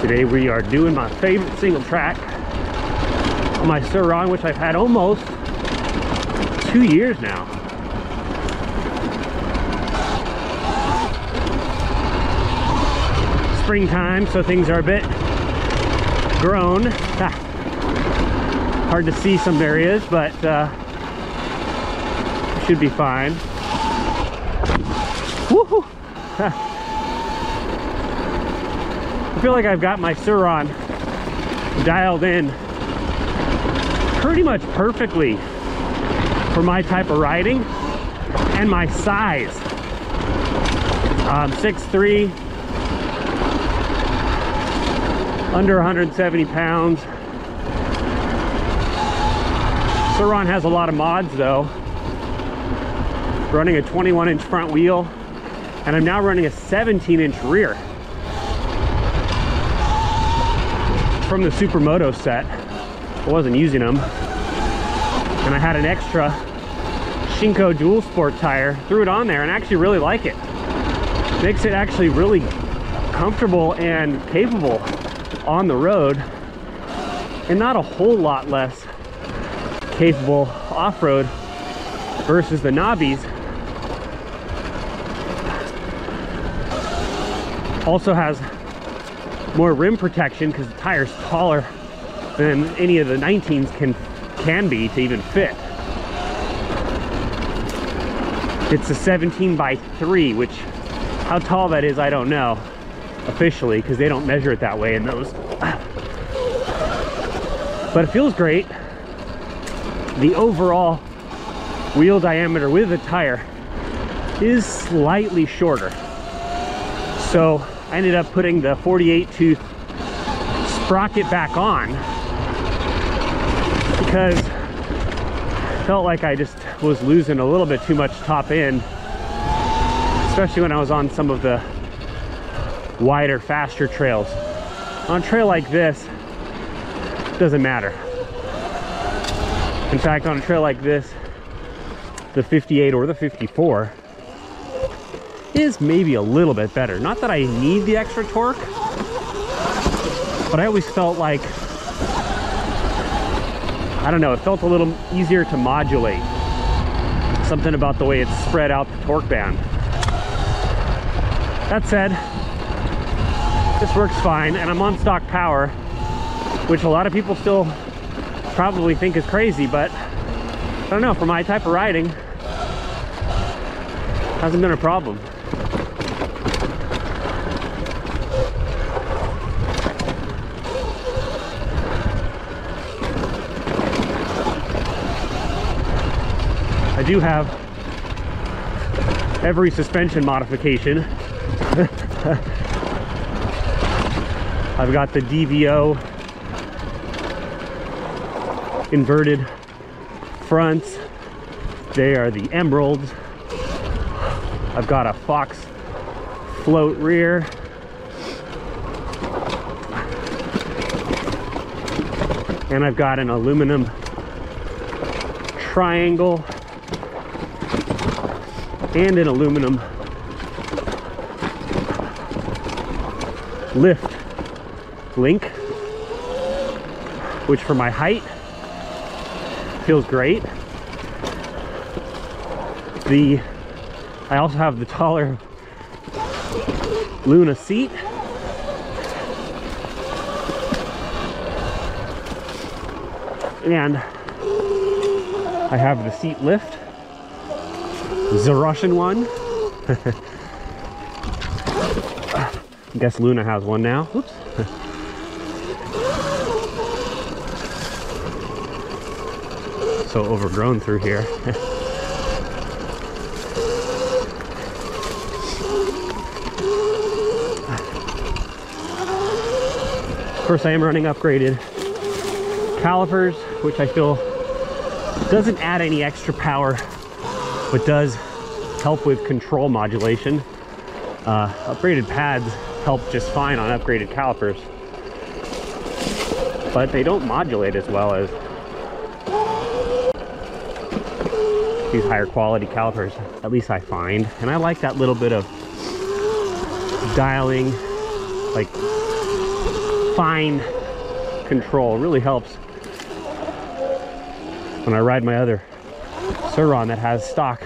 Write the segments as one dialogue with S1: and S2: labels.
S1: Today we are doing my favorite single track on my Sur Ron, which I've had almost 2 years now. Springtime, so things are a bit grown. Hard to see some areas, but should be fine. Woohoo! I feel like I've got my Sur Ron dialed in pretty much perfectly for my type of riding and my size. 6'3", under 170 pounds. Sur Ron has a lot of mods though. Running a 21-inch front wheel, and I'm now running a 17-inch rear from the Moto set. I wasn't using them, and I had an extra Shinko dual sport tire, threw it on there, and actually really like it. Makes it actually really comfortable and capable on the road, and not a whole lot less capable off-road versus the knobbies. Also has more rim protection because the tire's taller than any of the 19s can be to even fit. It's a 17x3, which how tall that is I don't know officially because they don't measure it that way in those. But it feels great. The overall wheel diameter with the tire is slightly shorter, so I ended up putting the 48 tooth sprocket back on because I felt like I just was losing a little bit too much top end, especially when I was on some of the wider, faster trails. On a trail like this, it doesn't matter. In fact, on a trail like this, the 58 or the 54 is maybe a little bit better. Not that I need the extra torque, but I always felt like, I don't know, it felt a little easier to modulate. Something about the way it's spread out the torque band. That said, this works fine, and I'm on stock power, which a lot of people still probably think is crazy, but I don't know, for my type of riding, hasn't been a problem. I do have every suspension modification. I've got the DVO inverted fronts. They are the emeralds. I've got a Fox float rear. And I've got an aluminum triangle and an aluminum lift link, which for my height feels great. I also have the taller Luna seat. And I have the seat lift, the Russian one. I guess Luna has one now. Oops. So overgrown through here. Of course, I am running upgraded calipers, which I feel doesn't add any extra power, but does help with control modulation. Upgraded pads help just fine on upgraded calipers, but they don't modulate as well as these higher quality calipers, at least I find. And I like that little bit of dialing, like fine control. It really helps when I ride my other Sur Ron that has stock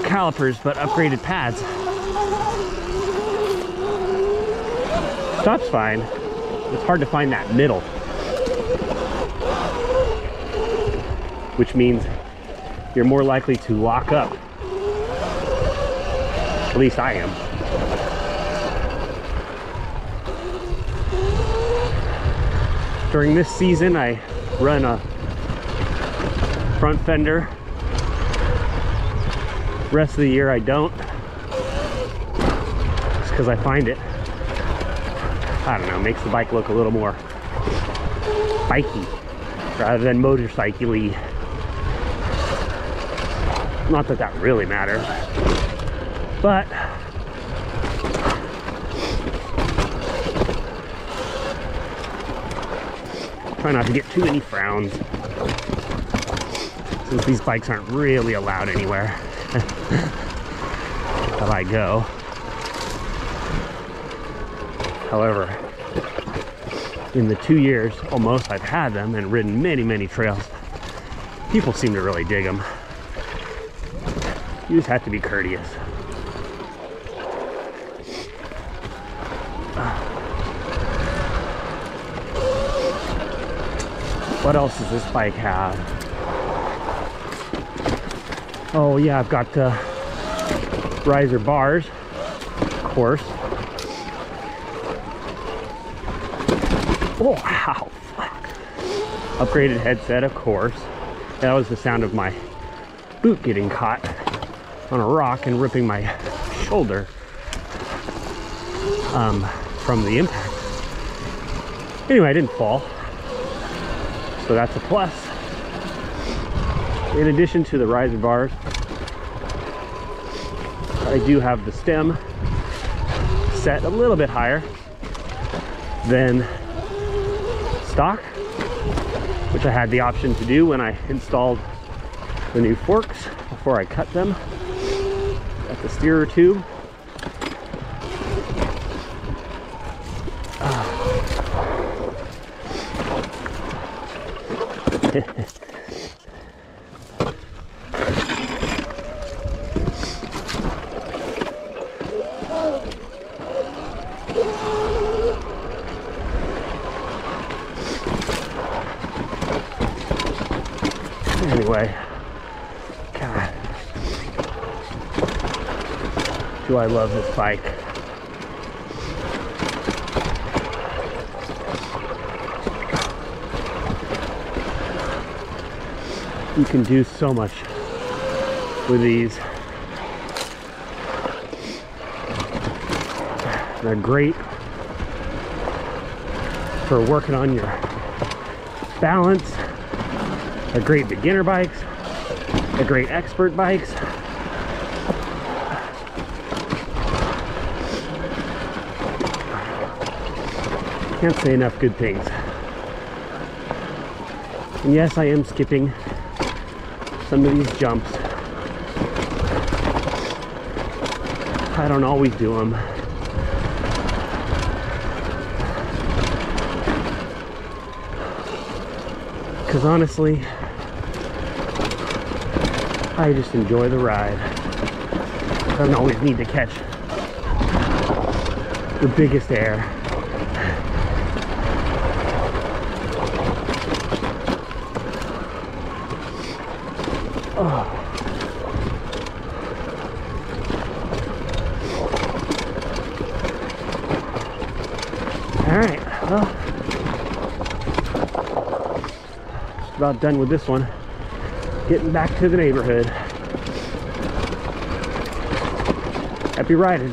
S1: calipers but upgraded pads. Stop's fine. It's hard to find that middle, which means you're more likely to lock up. At least I am. During this season, I run a front fender. Rest of the year, I don't. Just because I find it, I don't know, makes the bike look a little more bikey rather than motorcycle-y. Not that that really matters, but try not to get too many frowns, since these bikes aren't really allowed anywhere that I go. However, in the 2 years almost I've had them and ridden many trails, people seem to really dig them. You just have to be courteous. What else does this bike have? Oh yeah, I've got riser bars, of course. Oh, wow, fuck. Upgraded headset, of course. That was the sound of my boot getting caught on a rock and ripping my shoulder from the impact. Anyway, I didn't fall, so that's a plus. In addition to the riser bars, I do have the stem set a little bit higher than stock, which I had the option to do when I installed the new forks before I cut them at the steerer tube. Anyway, God, do I love this bike. You can do so much with these. They're great for working on your balance. They're great beginner bikes. They're great expert bikes. Can't say enough good things. And yes, I am skipping some of these jumps. I don't always do them. Because honestly, I just enjoy the ride. I don't always need to catch the biggest air. Oh. All right, well, just about done with this one. Getting back to the neighborhood. Happy riding.